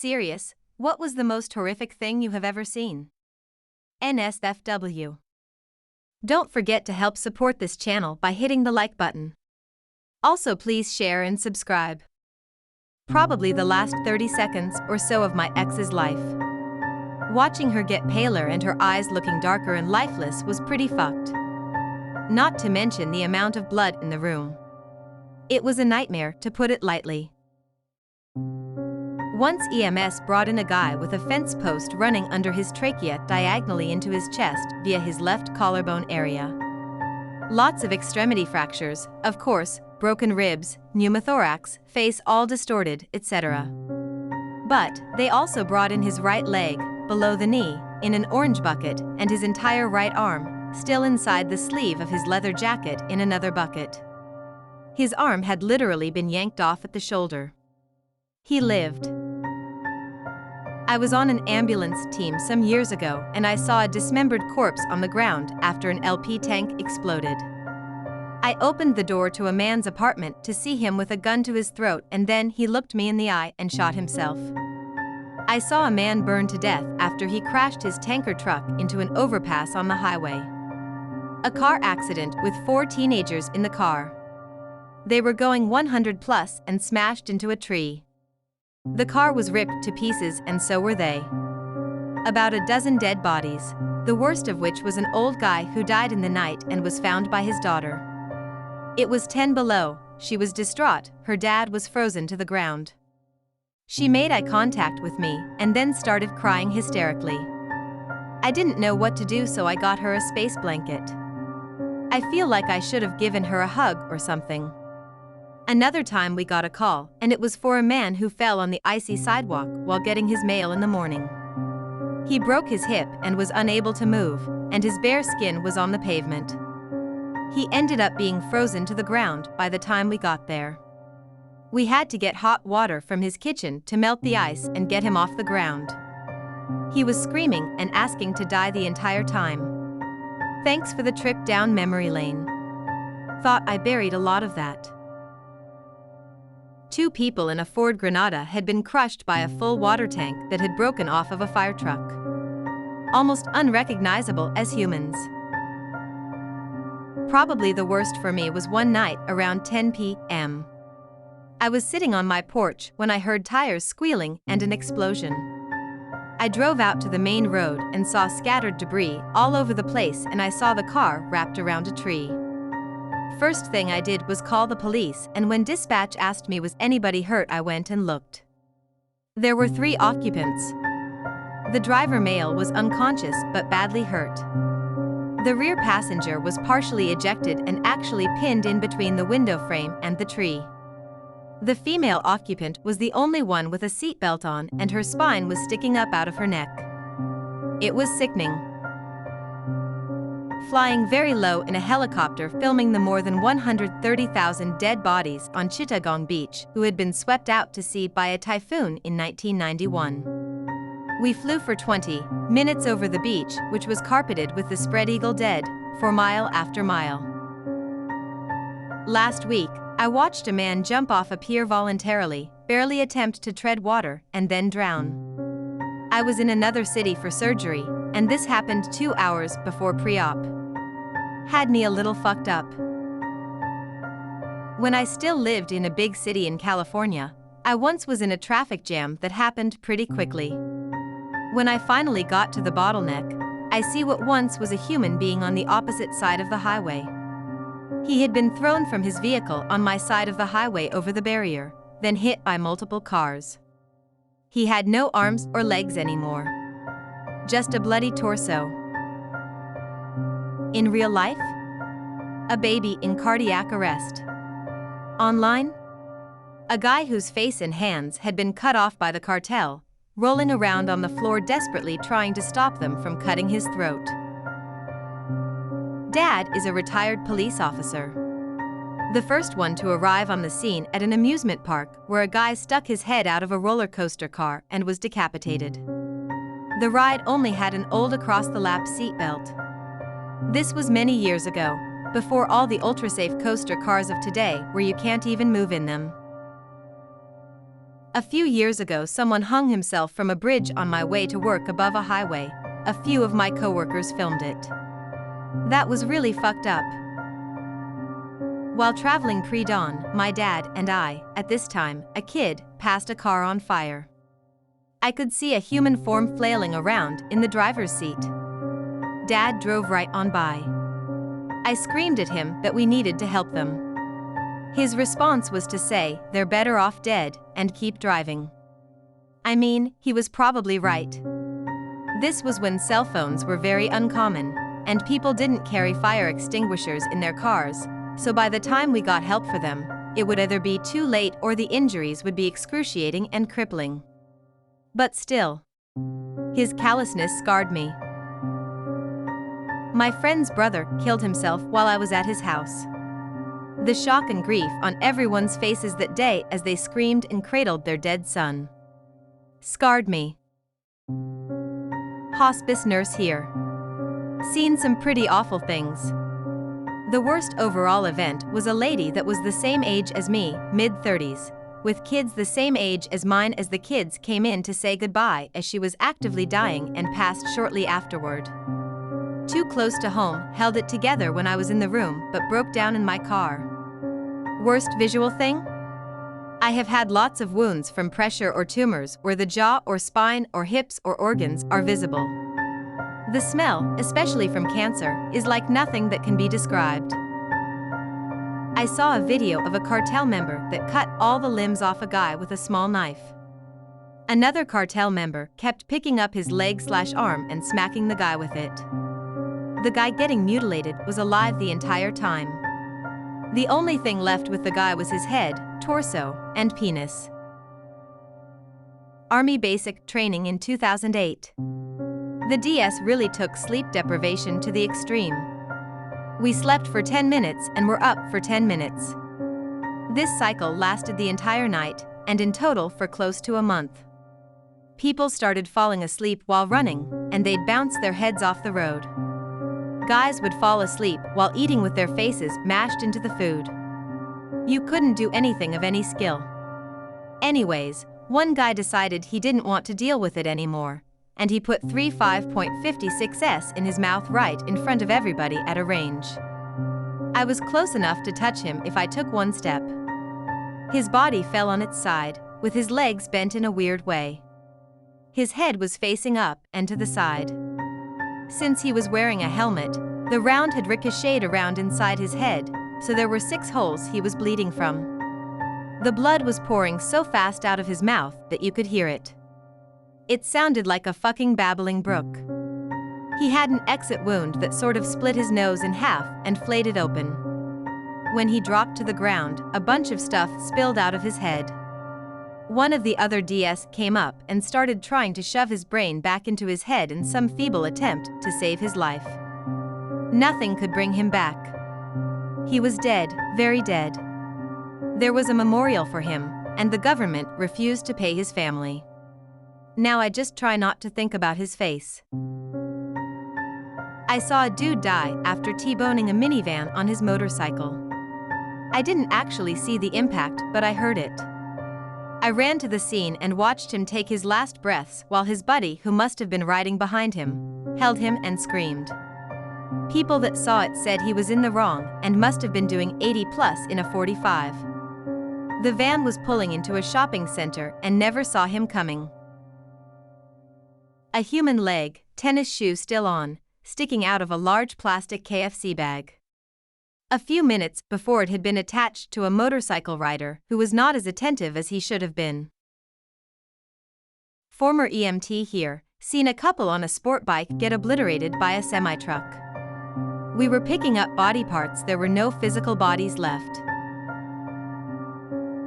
Serious, what was the most horrific thing you have ever seen? NSFW. Don't forget to help support this channel by hitting the like button. Also, please share and subscribe. Probably the last 30 seconds or so of my ex's life. Watching her get paler and her eyes looking darker and lifeless was pretty fucked. Not to mention the amount of blood in the room. It was a nightmare, to put it lightly. Once EMS brought in a guy with a fence post running under his trachea diagonally into his chest via his left collarbone area. Lots of extremity fractures, of course, broken ribs, pneumothorax, face all distorted, etc. But they also brought in his right leg, below the knee, in an orange bucket, and his entire right arm, still inside the sleeve of his leather jacket, in another bucket. His arm had literally been yanked off at the shoulder. He lived. I was on an ambulance team some years ago and I saw a dismembered corpse on the ground after an LP tank exploded. I opened the door to a man's apartment to see him with a gun to his throat, and then he looked me in the eye and shot himself. I saw a man burn to death after he crashed his tanker truck into an overpass on the highway. A car accident with 4 teenagers in the car. They were going 100 plus and smashed into a tree. The car was ripped to pieces and so were they. About a dozen dead bodies, the worst of which was an old guy who died in the night and was found by his daughter. It was 10 below, she was distraught, her dad was frozen to the ground. She made eye contact with me and then started crying hysterically. I didn't know what to do, so I got her a space blanket. I feel like I should have given her a hug or something. Another time we got a call, and it was for a man who fell on the icy sidewalk while getting his mail in the morning. He broke his hip and was unable to move, and his bare skin was on the pavement. He ended up being frozen to the ground by the time we got there. We had to get hot water from his kitchen to melt the ice and get him off the ground. He was screaming and asking to die the entire time. Thanks for the trip down memory lane. Thought I buried a lot of that. 2 people in a Ford Granada had been crushed by a full water tank that had broken off of a fire truck. Almost unrecognizable as humans. Probably the worst for me was one night around 10 p.m. I was sitting on my porch when I heard tires squealing and an explosion. I drove out to the main road and saw scattered debris all over the place, and I saw the car wrapped around a tree. First thing I did was call the police, and when dispatch asked me was anybody hurt, I went and looked. There were 3 occupants. The driver male was unconscious but badly hurt. The rear passenger was partially ejected and actually pinned in between the window frame and the tree. The female occupant was the only one with a seatbelt on, and her spine was sticking up out of her neck. It was sickening. Flying very low in a helicopter filming the more than 130,000 dead bodies on Chittagong Beach who had been swept out to sea by a typhoon in 1991. We flew for 20 minutes over the beach, which was carpeted with the spread eagle dead, for mile after mile. Last week, I watched a man jump off a pier voluntarily, barely attempt to tread water, and then drown. I was in another city for surgery, and this happened 2 hours before pre-op. Had me a little fucked up. When I still lived in a big city in California, I once was in a traffic jam that happened pretty quickly. When I finally got to the bottleneck, I see what once was a human being on the opposite side of the highway. He had been thrown from his vehicle on my side of the highway over the barrier, then hit by multiple cars. He had no arms or legs anymore. Just a bloody torso. In real life? A baby in cardiac arrest. Online? A guy whose face and hands had been cut off by the cartel, rolling around on the floor desperately trying to stop them from cutting his throat. Dad is a retired police officer. The first one to arrive on the scene at an amusement park where a guy stuck his head out of a roller coaster car and was decapitated. The ride only had an old across-the-lap seatbelt. This was many years ago, before all the ultra-safe coaster cars of today where you can't even move in them. A few years ago, someone hung himself from a bridge on my way to work above a highway. A few of my coworkers filmed it. That was really fucked up. While traveling pre-dawn, my dad and I, at this time, a kid, passed a car on fire. I could see a human form flailing around in the driver's seat. Dad drove right on by. I screamed at him that we needed to help them. His response was to say, "They're better off dead," and keep driving. I mean, he was probably right. This was when cell phones were very uncommon, and people didn't carry fire extinguishers in their cars, so by the time we got help for them, it would either be too late or the injuries would be excruciating and crippling. But still, his callousness scarred me. My friend's brother killed himself while I was at his house. The shock and grief on everyone's faces that day as they screamed and cradled their dead son scarred me. Hospice nurse here. Seen some pretty awful things. The worst overall event was a lady that was the same age as me, mid-30s, with kids the same age as mine, as the kids came in to say goodbye as she was actively dying and passed shortly afterward. Too close to home, held it together when I was in the room but broke down in my car. Worst visual thing? I have had lots of wounds from pressure or tumors where the jaw or spine or hips or organs are visible. The smell, especially from cancer, is like nothing that can be described. I saw a video of a cartel member that cut all the limbs off a guy with a small knife. Another cartel member kept picking up his leg/arm and smacking the guy with it. The guy getting mutilated was alive the entire time. The only thing left with the guy was his head, torso, and penis. Army basic training in 2008. The DS really took sleep deprivation to the extreme. We slept for 10 minutes and were up for 10 minutes. This cycle lasted the entire night, and in total for close to a month. People started falling asleep while running, and they'd bounce their heads off the road. Guys would fall asleep while eating with their faces mashed into the food. You couldn't do anything of any skill. Anyways, one guy decided he didn't want to deal with it anymore, and he put 35.56s in his mouth right in front of everybody at a range. I was close enough to touch him if I took one step. His body fell on its side, with his legs bent in a weird way. His head was facing up and to the side. Since he was wearing a helmet, the round had ricocheted around inside his head, so there were 6 holes he was bleeding from. The blood was pouring so fast out of his mouth that you could hear it. It sounded like a fucking babbling brook. He had an exit wound that sort of split his nose in half and flayed it open. When he dropped to the ground, a bunch of stuff spilled out of his head. One of the other DS came up and started trying to shove his brain back into his head in some feeble attempt to save his life. Nothing could bring him back. He was dead, very dead. There was a memorial for him, and the government refused to pay his family. Now I just try not to think about his face. I saw a dude die after T-boning a minivan on his motorcycle. I didn't actually see the impact, but I heard it. I ran to the scene and watched him take his last breaths while his buddy, who must have been riding behind him, held him and screamed. People that saw it said he was in the wrong and must have been doing 80+ in a 45. The van was pulling into a shopping center and never saw him coming. A human leg, tennis shoe still on, sticking out of a large plastic KFC bag. A few minutes before it had been attached to a motorcycle rider who was not as attentive as he should have been. Former EMT here, seen a couple on a sport bike get obliterated by a semi-truck. We were picking up body parts, there were no physical bodies left.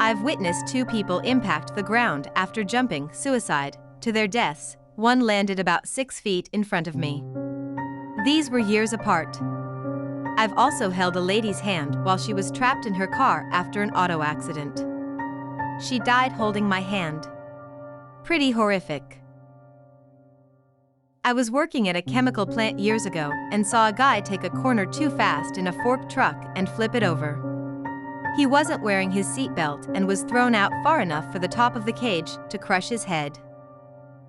I've witnessed 2 people impact the ground after jumping, suicide, to their deaths. One landed about 6 feet in front of me. These were years apart. I've also held a lady's hand while she was trapped in her car after an auto accident. She died holding my hand. Pretty horrific. I was working at a chemical plant years ago and saw a guy take a corner too fast in a forklift truck and flip it over. He wasn't wearing his seatbelt and was thrown out far enough for the top of the cage to crush his head.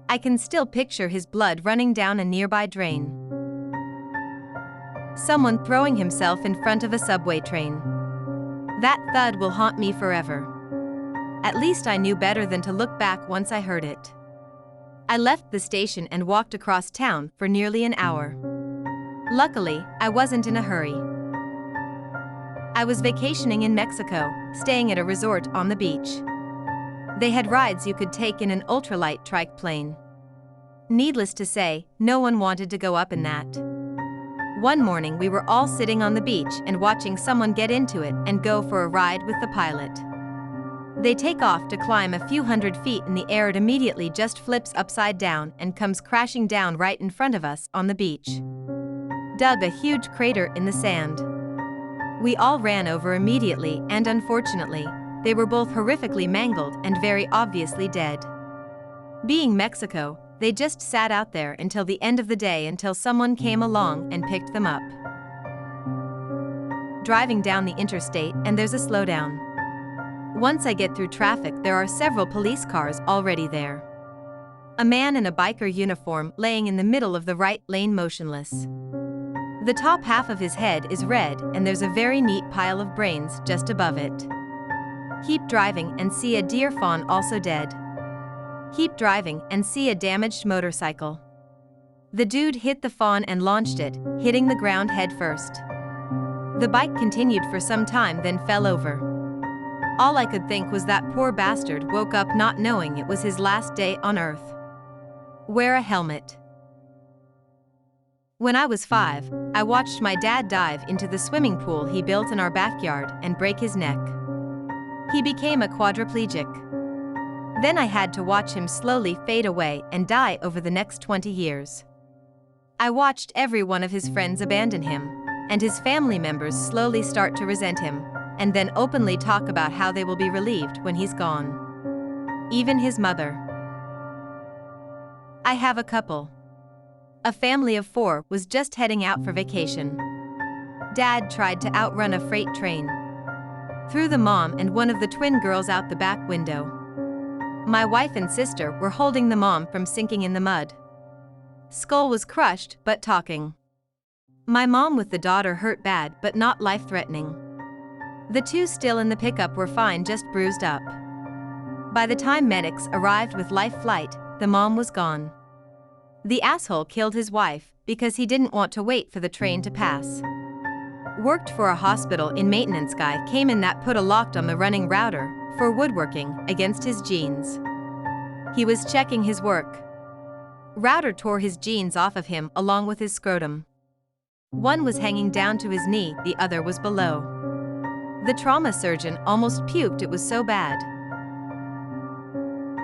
I can still picture his blood running down a nearby drain. Someone throwing himself in front of a subway train. That thud will haunt me forever. At least I knew better than to look back once I heard it. I left the station and walked across town for nearly an hour. Luckily, I wasn't in a hurry. I was vacationing in Mexico, staying at a resort on the beach. They had rides you could take in an ultralight trike plane. Needless to say, no one wanted to go up in that. One morning we were all sitting on the beach and watching someone get into it and go for a ride with the pilot. They take off to climb a few hundred feet in the air. It immediately just flips upside down and comes crashing down right in front of us on the beach. Dug a huge crater in the sand. We all ran over immediately, and unfortunately, they were both horrifically mangled and very obviously dead. Being Mexico, they just sat out there until the end of the day until someone came along and picked them up. Driving down the interstate and there's a slowdown. Once I get through traffic, there are several police cars already there. A man in a biker uniform laying in the middle of the right lane motionless. The top half of his head is red and there's a very neat pile of brains just above it. Keep driving and see a deer fawn also dead. Keep driving and see a damaged motorcycle. The dude hit the fawn and launched it, hitting the ground head first. The bike continued for some time then fell over. All I could think was that poor bastard woke up not knowing it was his last day on Earth. Wear a helmet. When I was 5, I watched my dad dive into the swimming pool he built in our backyard and break his neck. He became a quadriplegic. Then I had to watch him slowly fade away and die over the next 20 years. I watched every one of his friends abandon him, and his family members slowly start to resent him, and then openly talk about how they will be relieved when he's gone. Even his mother. I have a couple. A family of 4 was just heading out for vacation. Dad tried to outrun a freight train. Threw the mom and one of the twin girls out the back window. My wife and sister were holding the mom from sinking in the mud. Skull was crushed but talking. My mom with the daughter hurt bad but not life-threatening. The 2 still in the pickup were fine, just bruised up. By the time medics arrived with life flight, the mom was gone. The asshole killed his wife because he didn't want to wait for the train to pass. Worked for a hospital in maintenance. Guy came in that put a lock on the running router for woodworking against his jeans. He was checking his work. Router tore his jeans off of him along with his scrotum. One was hanging down to his knee, the other was below. The trauma surgeon almost puked, it was so bad.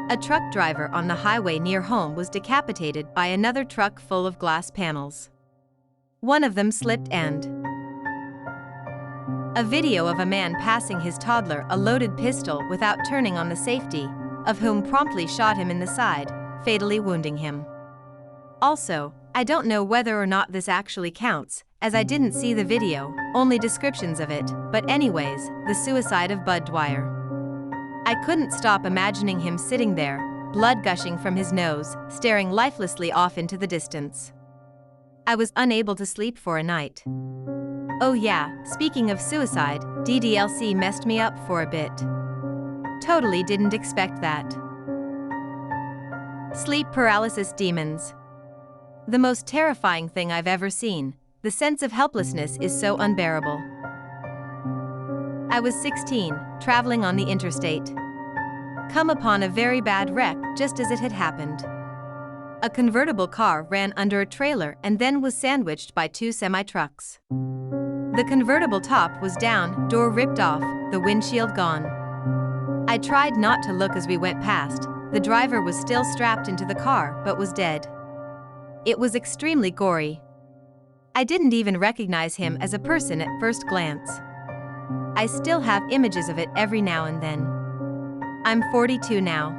A truck driver on the highway near home was decapitated by another truck full of glass panels. One of them slipped and a video of a man passing his toddler a loaded pistol without turning on the safety, of whom promptly shot him in the side, fatally wounding him. Also, I don't know whether or not this actually counts, as I didn't see the video, only descriptions of it, but anyways, the suicide of Bud Dwyer. I couldn't stop imagining him sitting there, blood gushing from his nose, staring lifelessly off into the distance. I was unable to sleep for a night. Oh yeah, speaking of suicide, DDLC messed me up for a bit. Totally didn't expect that. Sleep Paralysis Demons. The most terrifying thing I've ever seen. The sense of helplessness is so unbearable. I was 16, traveling on the interstate. Come upon a very bad wreck just as it had happened. A convertible car ran under a trailer and then was sandwiched by 2 semi-trucks. The convertible top was down, door ripped off, the windshield gone. I tried not to look as we went past. The driver was still strapped into the car but was dead. It was extremely gory. I didn't even recognize him as a person at first glance. I still have images of it every now and then. I'm 42 now.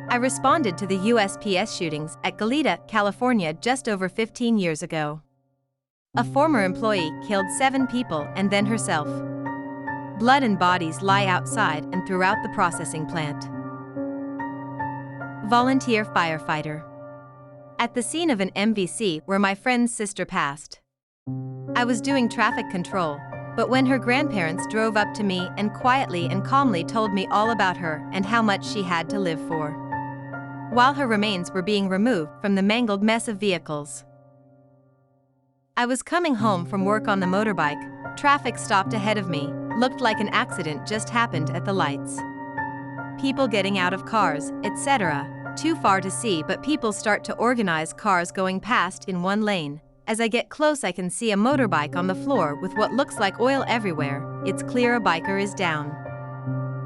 I responded to the USPS shootings at Goleta, California just over 15 years ago. A former employee killed 7 people and then herself. Blood and bodies lie outside and throughout the processing plant. Volunteer firefighter. At the scene of an MVC where my friend's sister passed. I was doing traffic control, but when her grandparents drove up to me and quietly and calmly told me all about her and how much she had to live for, while her remains were being removed from the mangled mess of vehicles. I was coming home from work on the motorbike. Traffic stopped ahead of me, looked like an accident just happened at the lights. People getting out of cars, etc. Too far to see, but people start to organize cars going past in one lane. As I get close, I can see a motorbike on the floor with what looks like oil everywhere. It's clear a biker is down.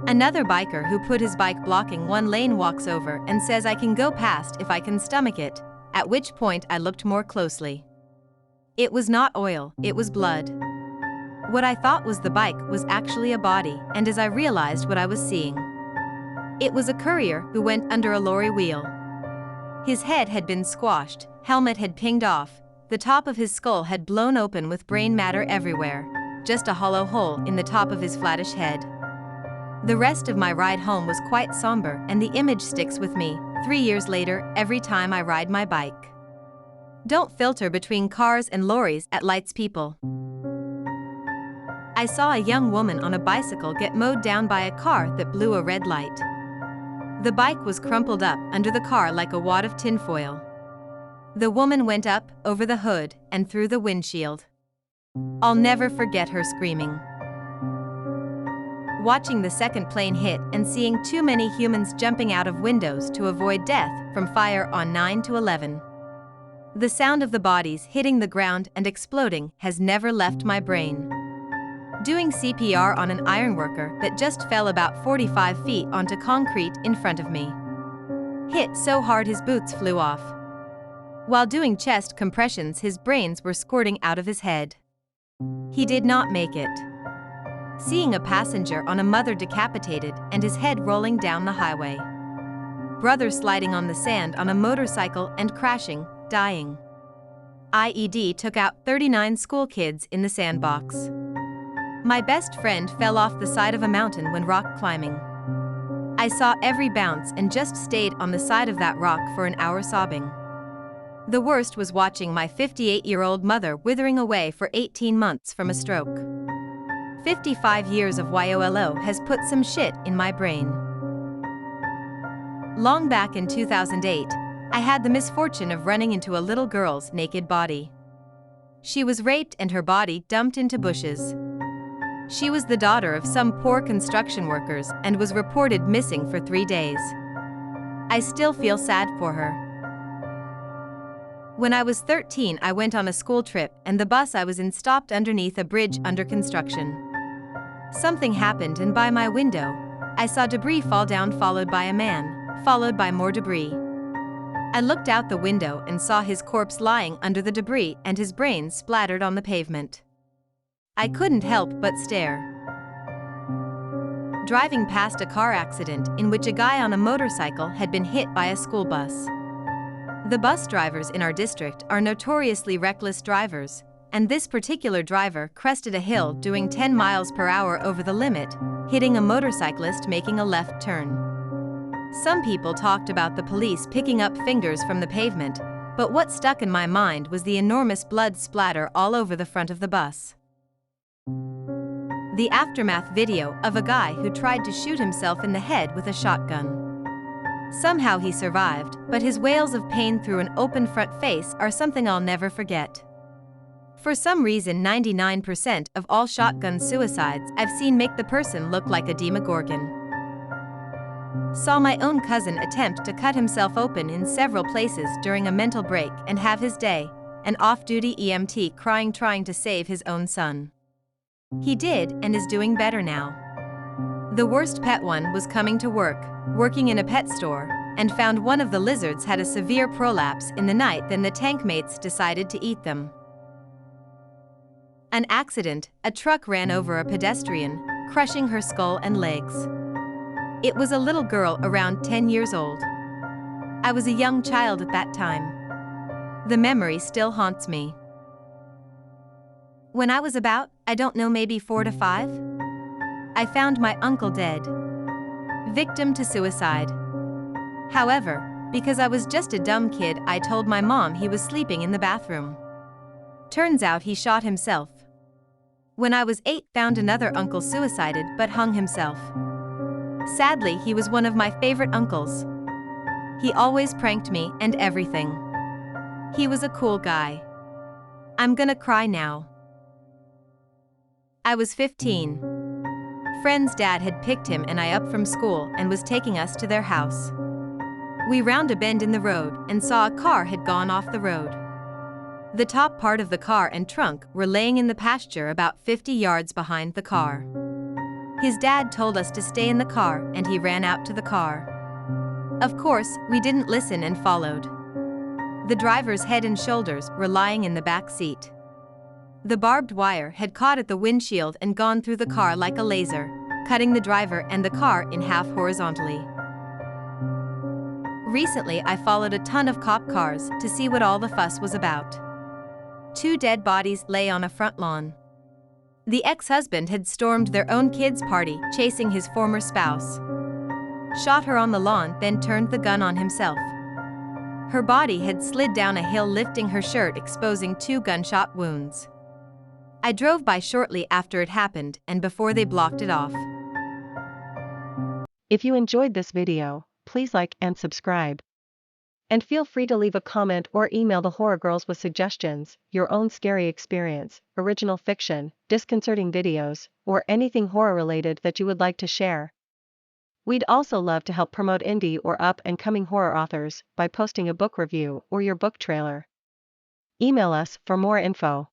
Another biker who put his bike blocking one lane walks over and says I can go past if I can stomach it, at which point I looked more closely. It was not oil, it was blood. What I thought was the bike was actually a body, and as I realized what I was seeing, it was a courier who went under a lorry wheel. His head had been squashed, helmet had pinged off, the top of his skull had blown open with brain matter everywhere, just a hollow hole in the top of his flattish head. The rest of my ride home was quite somber, and the image sticks with me, 3 years later, every time I ride my bike. Don't filter between cars and lorries at lights, people. I saw a young woman on a bicycle get mowed down by a car that blew a red light. The bike was crumpled up under the car like a wad of tinfoil. The woman went up, over the hood, and through the windshield. I'll never forget her screaming. Watching the second plane hit and seeing too many humans jumping out of windows to avoid death from fire on 9/11. The sound of the bodies hitting the ground and exploding has never left my brain. Doing CPR on an ironworker that just fell about 45 feet onto concrete in front of me. Hit so hard his boots flew off. While doing chest compressions, his brains were squirting out of his head. He did not make it. Seeing a passenger on a mother decapitated and his head rolling down the highway. Brother sliding on the sand on a motorcycle and crashing, dying. IED took out 39 school kids in the sandbox. My best friend fell off the side of a mountain when rock climbing. I saw every bounce and just stayed on the side of that rock for an hour sobbing. The worst was watching my 58-year-old mother withering away for 18 months from a stroke. 55 years of YOLO has put some shit in my brain. Long back in 2008, I had the misfortune of running into a little girl's naked body. She was raped and her body dumped into bushes. She was the daughter of some poor construction workers and was reported missing for 3 days. I still feel sad for her. When I was 13, I went on a school trip and the bus I was in stopped underneath a bridge under construction. Something happened and by my window, I saw debris fall down followed by a man, followed by more debris. I looked out the window and saw his corpse lying under the debris and his brains splattered on the pavement. I couldn't help but stare. Driving past a car accident in which a guy on a motorcycle had been hit by a school bus. The bus drivers in our district are notoriously reckless drivers, and this particular driver crested a hill doing 10 miles per hour over the limit, hitting a motorcyclist making a left turn. Some people talked about the police picking up fingers from the pavement, but what stuck in my mind was the enormous blood splatter all over the front of the bus. The aftermath video of a guy who tried to shoot himself in the head with a shotgun. Somehow he survived, but his wails of pain through an open front face are something I'll never forget. For some reason, 99% of all shotgun suicides I've seen make the person look like a Demogorgon. Saw my own cousin attempt to cut himself open in several places during a mental break and have his day, an off-duty EMT crying trying to save his own son. He did and is doing better now. The worst pet one was coming to work, working in a pet store, and found one of the lizards had a severe prolapse in the night. Then the tank mates decided to eat them. An accident, a truck ran over a pedestrian, crushing her skull and legs. It was a little girl around 10 years old. I was a young child at that time. The memory still haunts me. When I was about, I don't know, maybe 4 to 5? I found my uncle dead. Victim to suicide. However, because I was just a dumb kid, I told my mom he was sleeping in the bathroom. Turns out he shot himself. When I was 8, found another uncle suicided but hung himself. Sadly, he was one of my favorite uncles. He always pranked me and everything. He was a cool guy. I'm gonna cry now. I was 15. Friend's dad had picked him and I up from school and was taking us to their house. We round a bend in the road and saw a car had gone off the road. The top part of the car and trunk were laying in the pasture about 50 yards behind the car. His dad told us to stay in the car and he ran out to the car. Of course, we didn't listen and followed. The driver's head and shoulders were lying in the back seat. The barbed wire had caught at the windshield and gone through the car like a laser, cutting the driver and the car in half horizontally. Recently, I followed a ton of cop cars to see what all the fuss was about. 2 dead bodies lay on a front lawn. The ex-husband had stormed their own kids' party, chasing his former spouse. Shot her on the lawn, then turned the gun on himself. Her body had slid down a hill, lifting her shirt, exposing 2 gunshot wounds. I drove by shortly after it happened and before they blocked it off. If you enjoyed this video, please like and subscribe. And feel free to leave a comment or email the Horror Girls with suggestions, your own scary experience, original fiction, disconcerting videos, or anything horror related that you would like to share. We'd also love to help promote indie or up-and-coming horror authors by posting a book review or your book trailer. Email us for more info.